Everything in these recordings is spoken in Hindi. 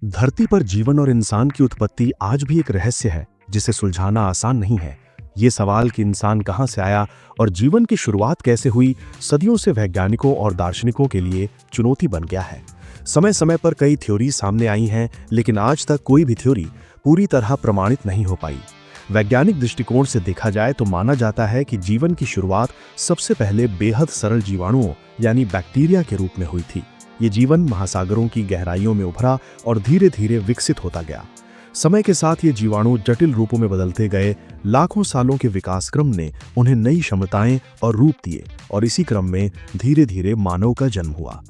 धरती पर जीवन और इंसान की उत्पत्ति आज भी एक रहस्य है जिसे सुलझाना आसान नहीं है। ये सवाल कि इंसान कहां से आया और जीवन की शुरुआत कैसे हुई, सदियों से वैज्ञानिकों और दार्शनिकों के लिए चुनौती बन गया है। समय समय पर कई थ्योरी सामने आई हैं, लेकिन आज तक कोई भी थ्योरी पूरी तरह प्रमाणित नहीं हो पाई। वैज्ञानिक दृष्टिकोण से देखा जाए तो माना जाता है कि जीवन की शुरुआत सबसे पहले बेहद सरल जीवाणुओं यानी बैक्टीरिया के रूप में हुई थी। ये जीवन महासागरों की गहराइयों में उभरा और धीरे धीरे विकसित होता गया। समय के साथ ये जीवाणु जटिल रूपों में बदलते गए। लाखों सालों के विकास क्रम ने उन्हें नई क्षमताएं और रूप दिए और इसी क्रम में धीरे धीरे मानव का जन्म हुआ।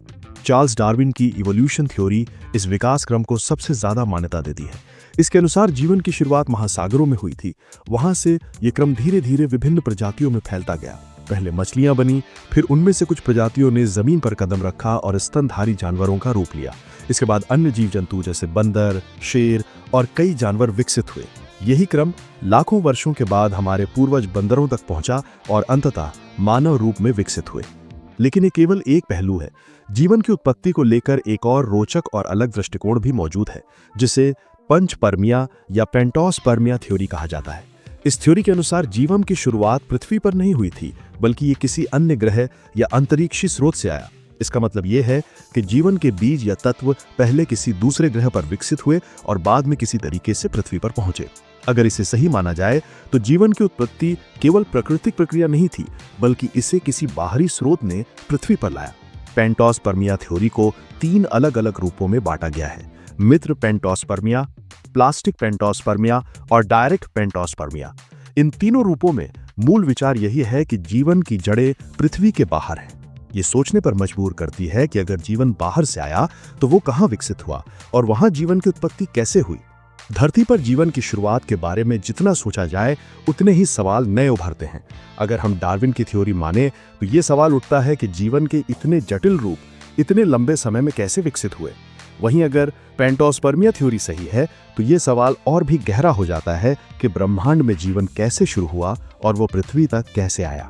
चार्ल्स डार्विन की इवोल्यूशन थ्योरी इस विकास क्रम को सबसे ज्यादा मान्यता देती है। इसके अनुसार जीवन की शुरुआत महासागरों में हुई थी। वहां से ये क्रम धीरे धीरे विभिन्न प्रजातियों में फैलता गया। पहले मछलियां बनी, फिर उनमें से कुछ प्रजातियों ने जमीन पर कदम रखा और स्तनधारी जानवरों का रूप लिया। इसके बाद अन्य जीव जंतु जैसे बंदर, शेर और कई जानवर विकसित हुए। यही क्रम लाखों वर्षों के बाद हमारे पूर्वज बंदरों तक पहुंचा और अंततः मानव रूप में विकसित हुए। लेकिन ये केवल एक पहलू है। जीवन की उत्पत्ति को लेकर एक और रोचक और अलग दृष्टिकोण भी मौजूद है, जिसे पंचपर्मिया या पेंटोस्पर्मिया थ्योरी कहा जाता है। इस थ्योरी के अनुसार जीवन की शुरुआत पृथ्वी पर नहीं हुई थी, बल्कि ये किसी अन्य ग्रह या अंतरिक्षी स्रोत से आया। इसका मतलब ये है कि जीवन के बीज या तत्व पहले किसी दूसरे ग्रह पर विकसित हुए और बाद में किसी तरीके से पृथ्वी पर पहुंचे। अगर इसे सही माना जाए तो जीवन की उत्पत्ति केवल प्राकृतिक प्रक्रिया नहीं थी, बल्कि इसे किसी बाहरी स्रोत ने पृथ्वी पर लाया। पेंटोस्पर्मिया थ्योरी को 3 अलग अलग रूपों में बांटा गया है: मित्र पेंटोस्पर्मिया, प्लास्टिक पेंटोस्पर्मिया और डायरेक्ट पेंटोस्पर्मिया। इन तीनों रूपों में मूल विचार यही है कि जीवन की जड़ें पृथ्वी के बाहर हैं। ये सोचने पर मजबूर करती है कि अगर जीवन बाहर से आया तो वो कहां विकसित हुआ और वहां जीवन की उत्पत्ति कैसे हुई। धरती पर जीवन की शुरुआत के बारे में जितना सोचा जाए उतने ही सवाल नए उभरते हैं। अगर हम डार्विन की थ्योरी माने तो ये सवाल उठता है कि जीवन के इतने जटिल रूप इतने लंबे समय में कैसे विकसित हुए। वहीं अगर पेंटोस्पर्मिया थ्योरी सही है तो ये सवाल और भी गहरा हो जाता है कि ब्रह्मांड में जीवन कैसे शुरू हुआ और वो पृथ्वी तक कैसे आया।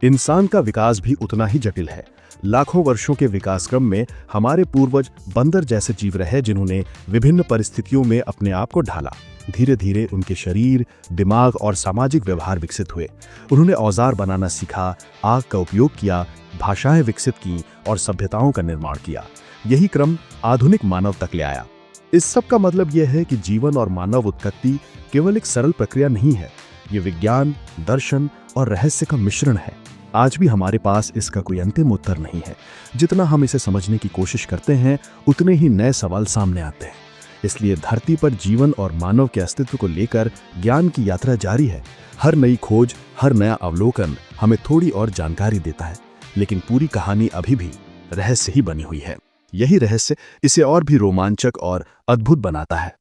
इंसान का विकास भी उतना ही जटिल है। लाखों वर्षों के विकास क्रम में हमारे पूर्वज बंदर जैसे जीव रहे, जिन्होंने विभिन्न परिस्थितियों में अपने आप को ढाला। धीरे धीरे उनके शरीर, दिमाग और सामाजिक व्यवहार विकसित हुए। उन्होंने औजार बनाना सीखा, आग का उपयोग किया, भाषाएं विकसित की और सभ्यताओं का निर्माण किया। यही क्रम आधुनिक मानव तक ले आया। इस सब का मतलब यह है कि जीवन और मानव उत्पत्ति केवल एक सरल प्रक्रिया नहीं है। ये विज्ञान, दर्शन और रहस्य का मिश्रण है। आज भी हमारे पास इसका कोई अंतिम उत्तर नहीं है। जितना हम इसे समझने की कोशिश करते हैं, उतने ही नए सवाल सामने आते हैं। इसलिए धरती पर जीवन और मानव के अस्तित्व को लेकर ज्ञान की यात्रा जारी है। हर नई खोज, हर नया अवलोकन हमें थोड़ी और जानकारी देता है, लेकिन पूरी कहानी अभी भी रहस्य ही बनी हुई है। यही रहस्य इसे और भी रोमांचक और अद्भुत बनाता है।